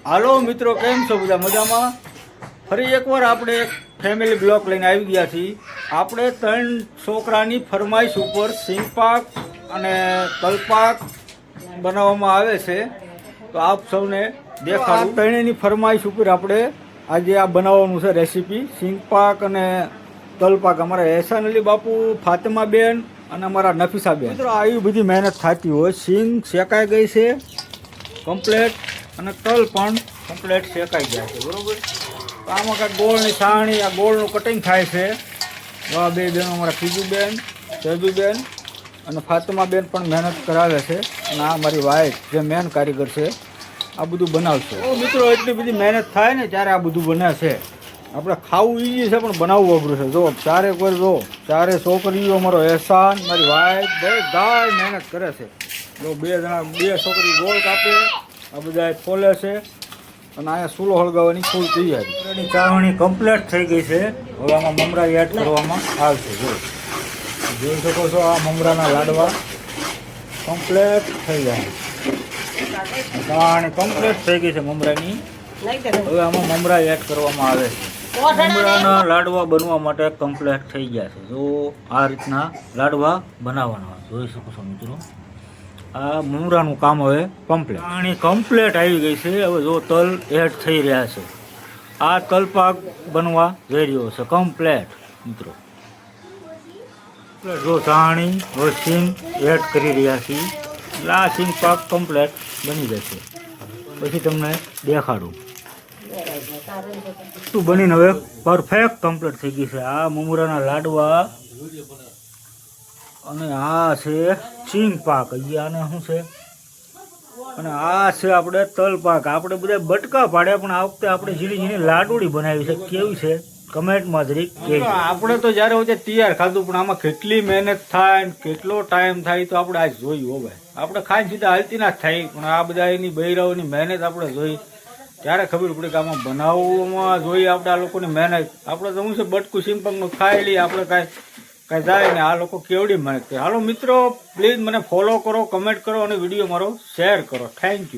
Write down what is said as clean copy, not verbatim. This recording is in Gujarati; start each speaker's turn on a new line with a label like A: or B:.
A: હાલો મિત્રો, કેમ છો બધા? મજામાં? ફરી એકવાર આપણે એક ફેમિલી બ્લોક લઈને આવી ગયા છીએ. આપણે 3 છોકરાની ફરમાઈશ ઉપર સિંગપાક અને તલપાક બનાવવામાં આવે છે, તો આપ સૌને દેખાડું. ત્રણેયની ફરમાઈશ ઉપર આપણે આજે આ બનાવવાનું છે રેસીપી સિંગપાક અને તલપાક. અમારા એહસાન અલી બાપુ, ફાતિમાબેન અને અમારા નફીસાબેન. મિત્રો આવી બધી મહેનત થતી હોય. સિંગ શેકાઈ ગઈ છે કમ્પ્લેટ અને તલ પણ કમ્પ્લેટ શેકાઈ ગયા છે, બરોબર. તો આમાં કાંઈક ગોળની છાણી, આ ગોળનું કટિંગ થાય છે. આ બે બેનો અમારા ફીજુબેન, સૈદુબેન અને ફાતિમાબેન પણ મહેનત કરાવે છે. અને આ મારી વાઈફ જે મેન કારીગર છે, આ બધું બનાવશે. તો મિત્રો એટલી બધી મહેનત થાય ને ત્યારે આ બધું બને છે. આપણે ખાવું ઈઝી છે પણ બનાવવું અઘરું છે. જો ચારે કોઈ જો ચારે છોકરીઓ, અમારો એહસાન, મારી વાઈફ બધા મહેનત કરે છે. જો બે છોકરી ગોળ કાપે, આ બધા ફોલે છે અને અહીંયા ચૂલો હળગાવવાની ફૂલ તૈયારી. ચાવણી કમ્પ્લીટ થઈ ગઈ છે. હવે આમાં મમરા એડ કરવામાં આવશે. જોઈ શકો છો, આ મમરાના લાડવા કમ્પ્લીટ થઈ જાય. ચાવણી કમ્પ્લીટ થઈ ગઈ છે મમરાની. હવે આમાં મમરા એડ કરવામાં આવે છે. મમરાના લાડવા બનવા માટે કમ્પ્લીટ થઈ ગયા છે. જો આ રીતના લાડવા બનાવવાના જોઈ શકો છો મિત્રો. આ મમરાનું કામ હવે કમ્પ્લીટ. પાણી કમ્પ્લીટ આવી ગઈ છે. હવે જો તલ એડ થઈ રહ્યા છે. આ તલપાક બનવા જઈ રહ્યો છે કમ્પ્લીટ મિત્રો. જો ચાણી હવે સિંગ એડ કરી રહ્યા છીએ. એટલે આ સિંગ પાક કમ્પ્લીટ બની જશે. પછી તમને દેખાડું. તું બનીને હવે પરફેક્ટ કમ્પ્લીટ થઈ ગઈ છે. આ મમરાના લાડવા અને આ છે સિંગ પાક. આને શું છે? અને આ છે આપણે તલ પાક. આપણે બધા બટકા પાડ્યા, પણ આ વખતે આપણે ઝીણી ઝીણી લાડુડી બનાવી છે. કેવી છે કમેન્ટમાં જરીક કહેજો. આપણે તો જ્યારે હોય તૈયાર ખાધું, પણ આમાં કેટલી મહેનત થાય ને કેટલો ટાઈમ થાય તો આપણે આજ જોયું. હવે આપણે ખાઈને સીધા હાલતી ના થાય, પણ આ બધા એની બૈરાઓની મહેનત આપણે જોઈ ત્યારે ખબર પડે કે આમાં બનાવવામાં જોઈએ આપણે આ લોકોની મહેનત. આપણે તો શું છે, બટકું સિંપલનું ખાઈ લઈએ, આપણે કાંઈ જાય ને. આ લોકો કેવડી મહેનત કરે. હાલો મિત્રો, પ્લીઝ મને ફોલો કરો, કમેન્ટ કરો અને વિડીયો મારો શેર કરો. Thank you.